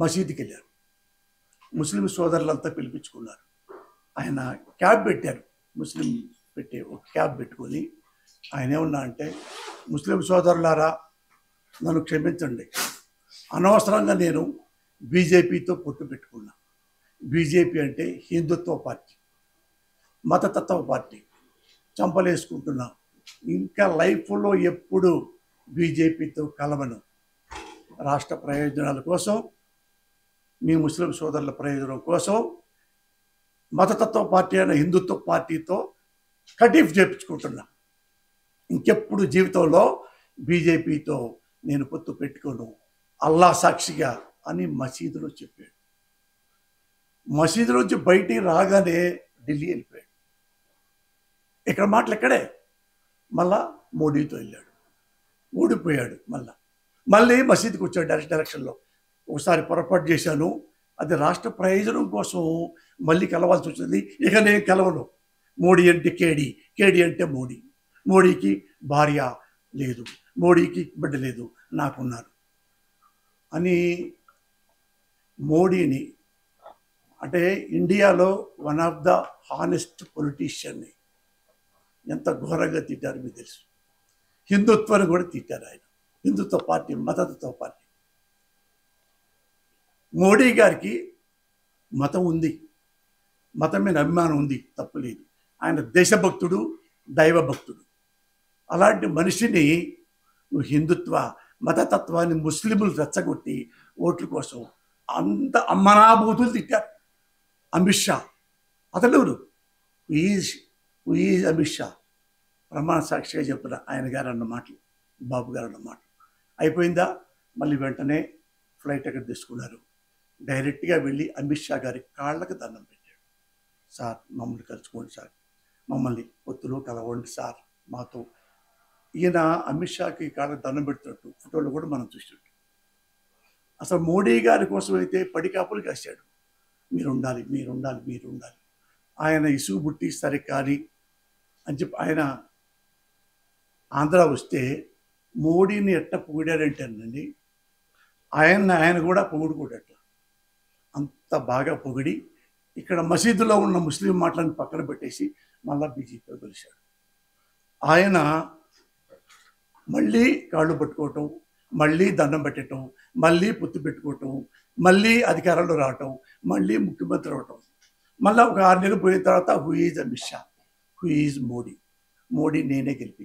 మసీదుకి వెళ్ళారు. ముస్లిం సోదరులంతా పిలిపించుకున్నారు. ఆయన క్యాబ్ పెట్టారు, ముస్లిం పెట్టి ఒక క్యాబ్ పెట్టుకొని ఆయన ఏమన్నా అంటే, ముస్లిం సోదరులారా నన్ను క్షమించండి, అనవసరంగా నేను బీజేపీతో పొత్తు పెట్టుకున్నా. బీజేపీ అంటే హిందుత్వ పార్టీ, మతతత్వ పార్టీ, చంపలేసుకుంటున్నా. ఇంకా లైఫ్లో ఎప్పుడు బీజేపీతో కలవను. రాష్ట్ర ప్రయోజనాల కోసం, మీ ముస్లిం సోదరుల ప్రయోజనం కోసం మతతత్వ పార్టీ అయిన హిందుత్వ పార్టీతో కటీఫ్ చేపించుకుంటున్నా. ఇంకెప్పుడు జీవితంలో బీజేపీతో నేను పొత్తు పెట్టుకోను, అల్లా సాక్షిగా అని మసీదులో చెప్పాడు. మసీదులోంచి బయటికి రాగానే ఢిల్లీ వెళ్ళిపోయాడు. ఇక్కడ మాటలు ఇక్కడే. మళ్ళా మోడీతో వెళ్ళాడు, ఓడిపోయాడు. మళ్ళీ మసీదుకి వచ్చాడు డైరెక్ట్ ఎలక్షన్లో. ఒకసారి పొరపాటు చేశాను, అది రాష్ట్ర ప్రయోజనం కోసం మళ్ళీ కలవాల్సి వచ్చింది, ఇక నేను కలవను. మోడీ అంటే కేడీ, కేడీ అంటే మోడీ. మోడీకి భార్య లేదు, మోడీకి బిడ్డ లేదు, నాకున్నారు అని మోడీని, అంటే ఇండియాలో వన్ ఆఫ్ ద హానెస్ట్ పొలిటీషియన్ని ఎంత ఘోరంగా తిట్టారు మీకు తెలుసు. హిందుత్వాన్ని కూడా తిట్టారు ఆయన. హిందుత్వ పార్టీ, మతతత్వ పార్టీ. మోడీ గారికి మతం ఉంది, మతం మీద అభిమానం ఉంది, తప్పులేదు. ఆయన దేశభక్తుడు, దైవభక్తుడు. అలాంటి మనిషిని నువ్వు హిందుత్వ మతతత్వాన్ని ముస్లింలు రెచ్చగొట్టి ఓట్ల కోసం అంత అమ్మనాభూతులు తిట్టారు. అమిత్ షా అతడు ఈజ్ అమిత్ షా ప్రమాణ సాక్షిగా చెప్తున్నా. ఆయన గారు అన్న మాటలు, బాబు గారు అన్న మాటలు అయిపోయిందా. మళ్ళీ వెంటనే ఫ్లైట్ ఎక్కడ తీసుకున్నారు, డైరెక్ట్గా వెళ్ళి అమిత్ షా గారి కాళ్ళకు దండం పెట్టాడు. సార్ మమ్మల్ని కలుసుకోండి సార్, మమ్మల్ని పొత్తులో కలవండి సార్ మాతో. ఈయన అమిత్ షాకి కాళ్ళకు దండం పెడుతున్నట్టు ఫోటోలు కూడా మనం చూసినట్టు. అసలు మోడీ గారి కోసం అయితే పడికాపులు కాశాడు, మీరు ఉండాలి, మీరు ఉండాలి, మీరు ఉండాలి. ఆయన ఇసుగు బుట్టి సరే కానీ అని చెప్పి ఆయన ఆంధ్ర వస్తే మోడీని ఎట్ట పొగిడారంటేనండి, ఆయన కూడా పొగుడుకోడట. అంత బాగా పొగిడి ఇక్కడ మసీదులో ఉన్న ముస్లిం మాటలను పక్కన పెట్టేసి మళ్ళా బీజేపీలో కలిశాడు. ఆయన మళ్ళీ కాళ్ళు పట్టుకోవటం, మళ్ళీ దండం పెట్టడం, మళ్ళీ పొత్తు పెట్టుకోవటం, మళ్ళీ అధికారంలో రావటం, మళ్ళీ ముఖ్యమంత్రి అవటం. మళ్ళీ ఒక 6 నెలలు పోయిన తర్వాత who is Amit Shah, who is Modi, Modi నేనే గెలిపి